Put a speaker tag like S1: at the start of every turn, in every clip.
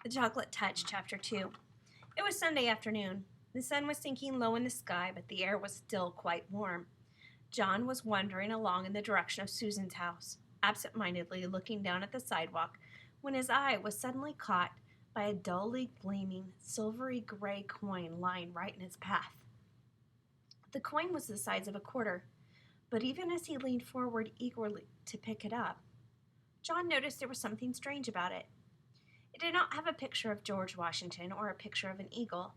S1: The Chocolate Touch, Chapter 2. It was Sunday afternoon. The sun was sinking low in the sky, but the air was still quite warm. John was wandering along in the direction of Susan's house, absent-mindedly looking down at the sidewalk, when his eye was suddenly caught by a dully gleaming, silvery gray coin lying right in his path. The coin was the size of a quarter, but even as he leaned forward eagerly to pick it up, John noticed there was something strange about it. It did not have a picture of George Washington or a picture of an eagle.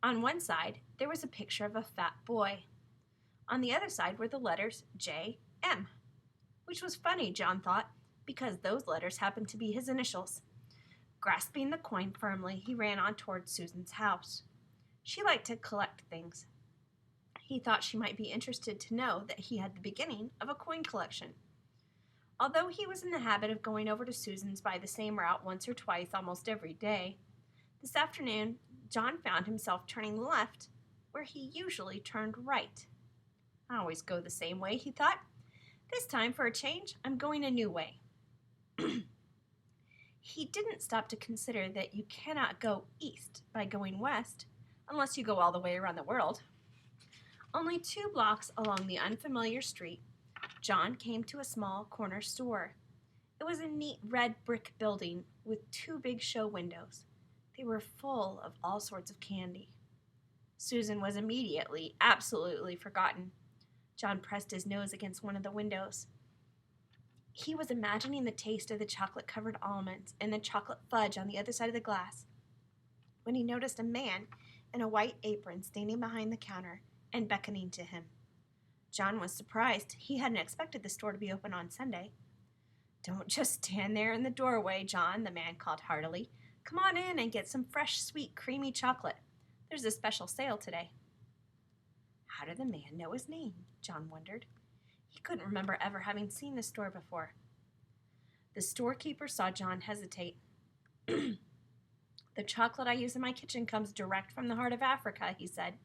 S1: On one side, there was a picture of a fat boy. On the other side were the letters J.M., which was funny, John thought, because those letters happened to be his initials. Grasping the coin firmly, he ran on toward Susan's house. She liked to collect things. He thought she might be interested to know that he had the beginning of a coin collection. Although he was in the habit of going over to Susan's by the same route once or twice almost every day, this afternoon John found himself turning left where he usually turned right. I always go the same way, he thought. This time, for a change, I'm going a new way. He didn't stop to consider that you cannot go east by going west unless you go all the way around the world. Only 2 blocks along the unfamiliar street, John came to a small corner store. It was a neat red brick building with 2 big show windows. They were full of all sorts of candy. Susan was immediately, absolutely forgotten. John pressed his nose against one of the windows. He was imagining the taste of the chocolate-covered almonds and the chocolate fudge on the other side of the glass when he noticed a man in a white apron standing behind the counter and beckoning to him. John was surprised. He hadn't expected the store to be open on Sunday. "Don't just stand there in the doorway, John," the man called heartily. "Come on in and get some fresh, sweet, creamy chocolate. There's a special sale today." How did the man know his name? John wondered. He couldn't remember ever having seen the store before. The storekeeper saw John hesitate. "The chocolate I use in my kitchen comes direct from the heart of Africa," he said.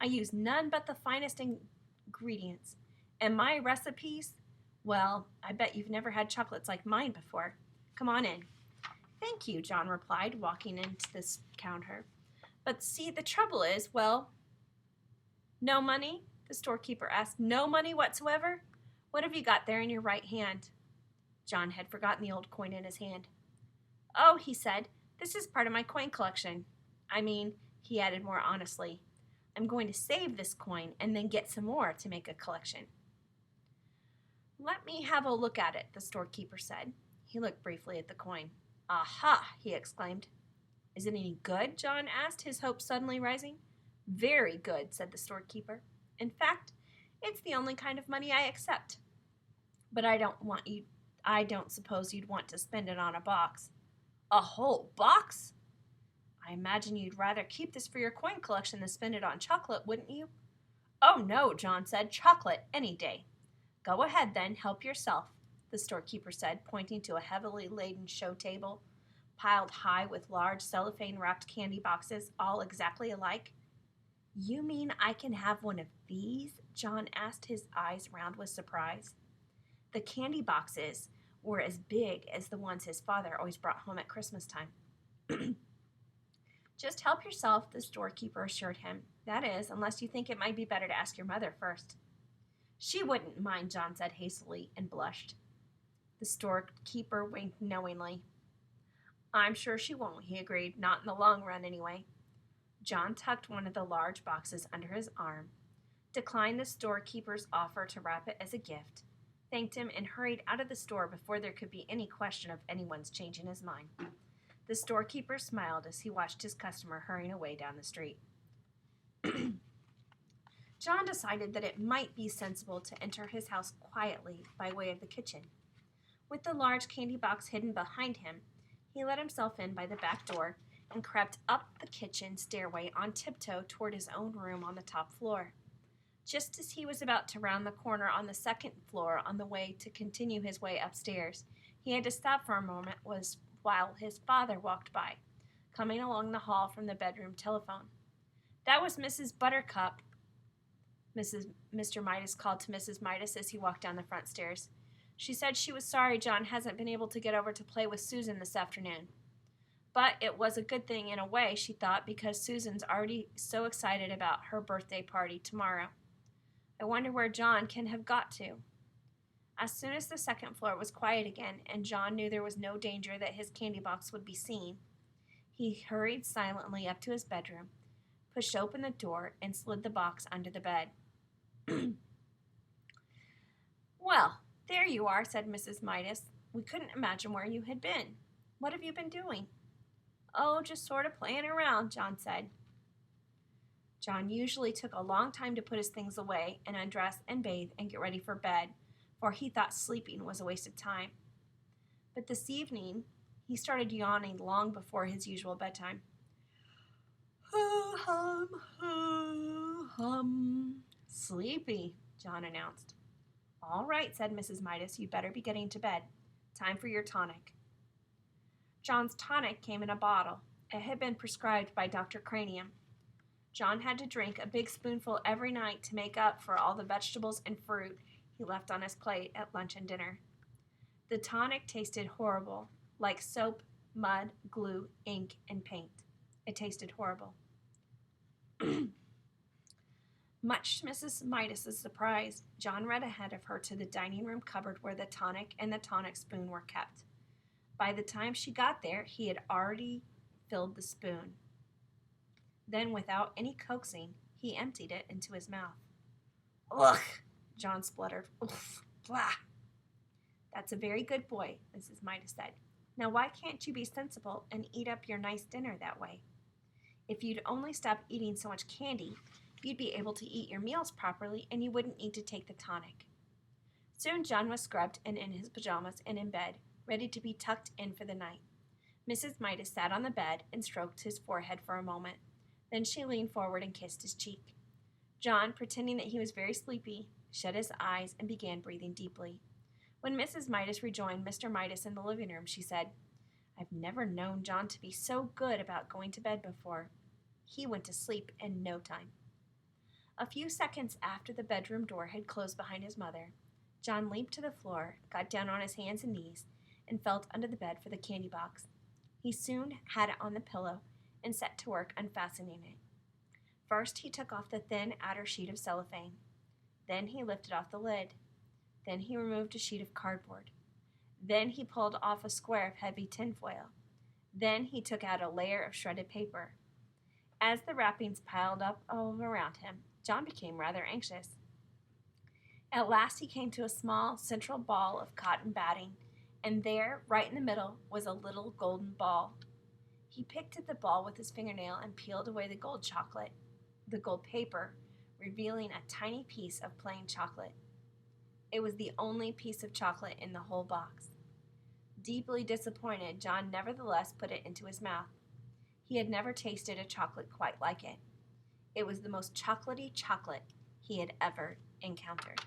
S1: "I use none but the finest ingredients. And my recipes, well, I bet you've never had chocolates like mine before. Come on in." "Thank you," John replied, walking into this counter. "But see, the trouble is, well..." "No money?" the storekeeper asked. "No money whatsoever? What have you got there in your right hand?" John had forgotten the old coin in his hand. "Oh," he said, "this is part of my coin collection. I mean," he added more honestly, "I'm going to save this coin and then get some more to make a collection." "Let me have a look at it," the storekeeper said. He looked briefly at the coin. "Aha!" he exclaimed. "Is it any good?" John asked, his hopes suddenly rising. "Very good," said the storekeeper. "In fact, it's the only kind of money I accept. But I don't suppose you'd want to spend it on a box." "A whole box?" "I imagine you'd rather keep this for your coin collection than spend it on chocolate, wouldn't you?" "Oh, no," John said. "Chocolate any day." "Go ahead, then. Help yourself," the storekeeper said, pointing to a heavily laden show table, piled high with large cellophane-wrapped candy boxes, all exactly alike. "You mean I can have one of these?" John asked, his eyes round with surprise. The candy boxes were as big as the ones his father always brought home at Christmas time. "Just help yourself," the storekeeper assured him. "That is, unless you think it might be better to ask your mother first." "She wouldn't mind," John said hastily, and blushed. The storekeeper winked knowingly. "I'm sure she won't," he agreed. "Not in the long run, anyway." John tucked one of the large boxes under his arm, declined the storekeeper's offer to wrap it as a gift, thanked him, and hurried out of the store before there could be any question of anyone's changing his mind. The storekeeper smiled as he watched his customer hurrying away down the street. John decided that it might be sensible to enter his house quietly by way of the kitchen. With the large candy box hidden behind him, he let himself in by the back door and crept up the kitchen stairway on tiptoe toward his own room on the top floor. Just as he was about to round the corner on the second floor on the way to continue his way upstairs, he had to stop for a moment while his father walked by, coming along the hall from the bedroom telephone. "That was Mrs. Buttercup," Mr. Midas called to Mrs. Midas as he walked down the front stairs. "She said she was sorry John hasn't been able to get over to play with Susan this afternoon." But it was a good thing in a way, she thought, because Susan's already so excited about her birthday party tomorrow. I wonder where John can have got to. As soon as the second floor was quiet again and John knew there was no danger that his candy box would be seen, he hurried silently up to his bedroom, pushed open the door, and slid the box under the bed. Well, there you are, said Mrs. Midas. We couldn't imagine where you had been. What have you been doing? Oh, just sort of playing around, John said. John usually took a long time to put his things away and undress and bathe and get ready for bed, for he thought sleeping was a waste of time. But this evening, he started yawning long before his usual bedtime. Hum, hum, hum. Sleepy, John announced. All right, said Mrs. Midas, you better be getting to bed. Time for your tonic. John's tonic came in a bottle. It had been prescribed by Dr. Cranium. John had to drink a big spoonful every night to make up for all the vegetables and fruit he left on his plate at lunch and dinner. The tonic tasted horrible, like soap, mud, glue, ink, and paint. It tasted horrible. Much to Mrs. Midas's surprise, John ran ahead of her to the dining room cupboard where the tonic and the tonic spoon were kept. By the time she got there, he had already filled the spoon. Then, without any coaxing, he emptied it into his mouth. Ugh, John spluttered. Oof, blah. That's a very good boy, Mrs. Midas said. Now why can't you be sensible and eat up your nice dinner that way? If you'd only stop eating so much candy, you'd be able to eat your meals properly and you wouldn't need to take the tonic. Soon John was scrubbed and in his pajamas and in bed, ready to be tucked in for the night. Mrs. Midas sat on the bed and stroked his forehead for a moment. Then she leaned forward and kissed his cheek. John, pretending that he was very sleepy, shut his eyes and began breathing deeply. When Mrs. Midas rejoined Mr. Midas in the living room, she said, I've never known John to be so good about going to bed before. He went to sleep in no time. A few seconds after the bedroom door had closed behind his mother, John leaped to the floor, got down on his hands and knees, and felt under the bed for the candy box. He soon had it on the pillow and set to work unfastening it. First, he took off the thin outer sheet of cellophane. Then he lifted off the lid. Then he removed a sheet of cardboard. Then he pulled off a square of heavy tinfoil. Then he took out a layer of shredded paper. As the wrappings piled up all around him, John became rather anxious. At last he came to a small central ball of cotton batting, and there, right in the middle, was a little golden ball. He picked at the ball with his fingernail and peeled away the gold paper, revealing a tiny piece of plain chocolate. It was the only piece of chocolate in the whole box. Deeply disappointed, John nevertheless put it into his mouth. He had never tasted a chocolate quite like it. It was the most chocolatey chocolate he had ever encountered.